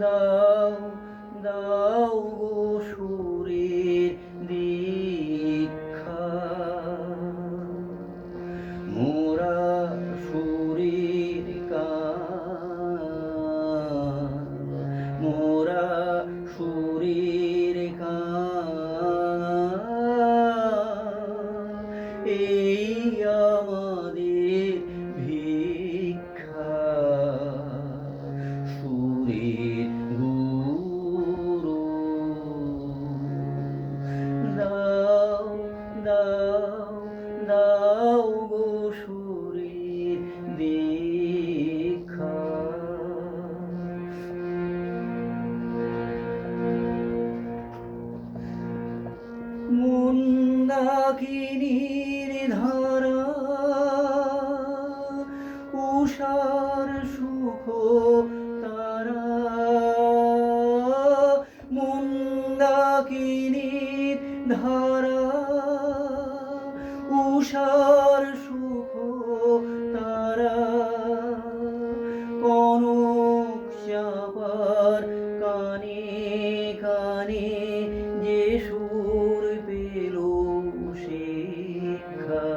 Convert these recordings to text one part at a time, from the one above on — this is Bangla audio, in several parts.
দাও দাও গো সুরের দীক্ষা, মোরা সুরের কান, মোরা সুরের কান, এই আমাদের ভিক্ষা, সুরের গুরু। দাও দাও দাও গো সুরের দীক্ষা। মন্দাকিনীর ধারা, উষার সুখ তারা, মন্দাকিনীর ধারা, উষার সুখ তারা, কনক চাঁপার কানে কানে যে সুর পেল শিক্ষা,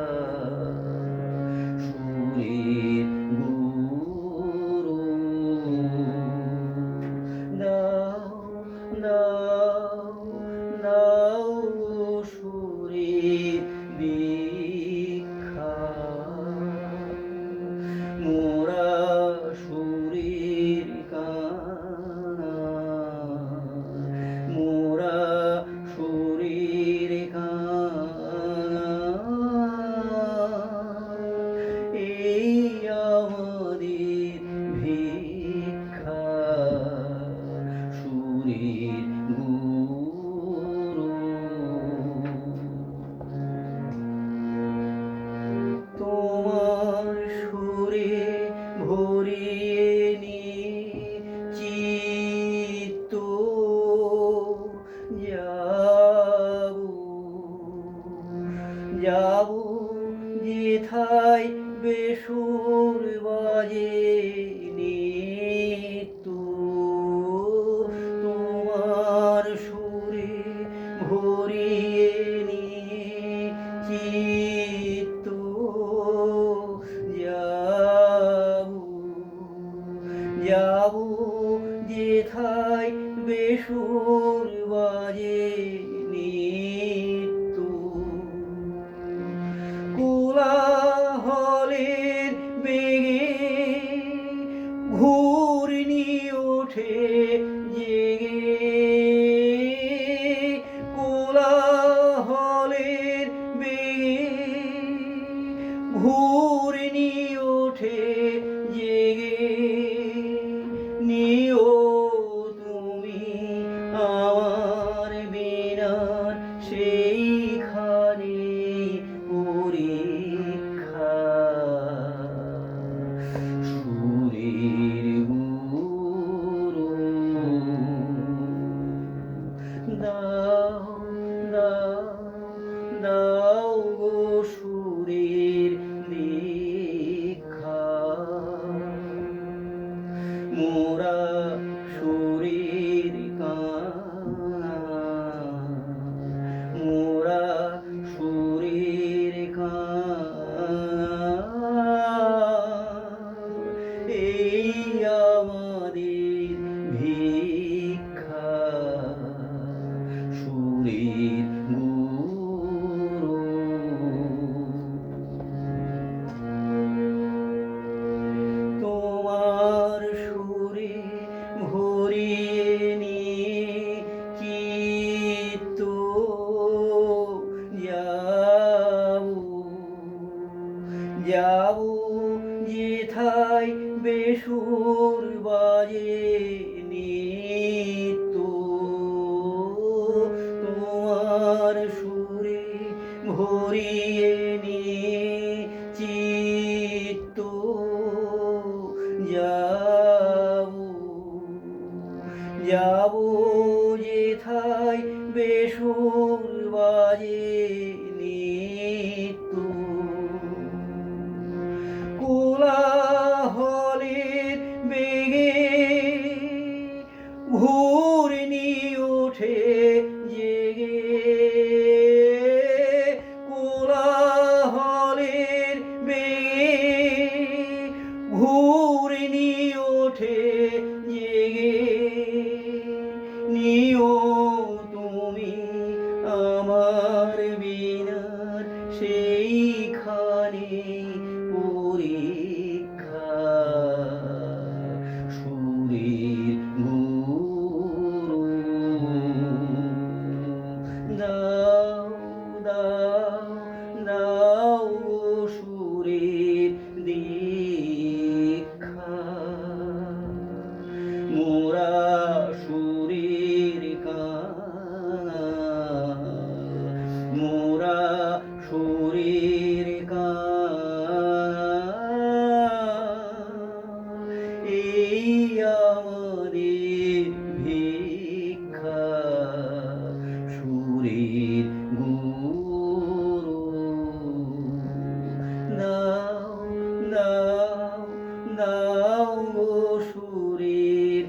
সুরের গুরু। দাও দাও দাও সুরের দীক্ষা, মোরা সুরের কান, মোরা সুরের কান, এই আমাদের ভিক্ষা, সুরের গুরু। তোমার সুরে ভরিয়ে নিয়ে চিত্ত যাব, যাব যেথায় বেসুর বাজে নিত্য, তোমার সুরে ভরিয়ে নিয়ে চিত্ত যাব, যাব যেথায় বেসুর বাজে নিত্য, কোলাহলের বেগে ঘূর্ণি ওঠে জেগে, কোলাহলের বেগে ঘূর্ণি ওঠে জেগে, নিও তুমি আমার বিনার সেইখানে পরীক্ষা, সুরের গুরু। দাও দাও দাও গো সুরের দীক্ষা, মোরা সুরের কান, মোরা সুরের কান, এই আমাদের ভিক্ষা, সুরের গুরু। তোমার সুরে ভরিয়ে নিয়ে চিত্ত যাব, যাব যেথায় বেসুর বাজে নিত্য, তোমার সুরে ভরিয়ে নিয়ে চিত্ত যাব, যাব যেথায় বেসুর বাজে নিত্য, কোলাহলের বেগে জেগে নিও তুমি আমার বিনার সেইখানে পরীক্ষা সুরের গুরু দাও দাও দাও সুরের দীক্ষা মোরা সুরের মোরা সুরের এই আমাদের ভিক্ষা সুরের গুরু দাও দাও দাও সুরের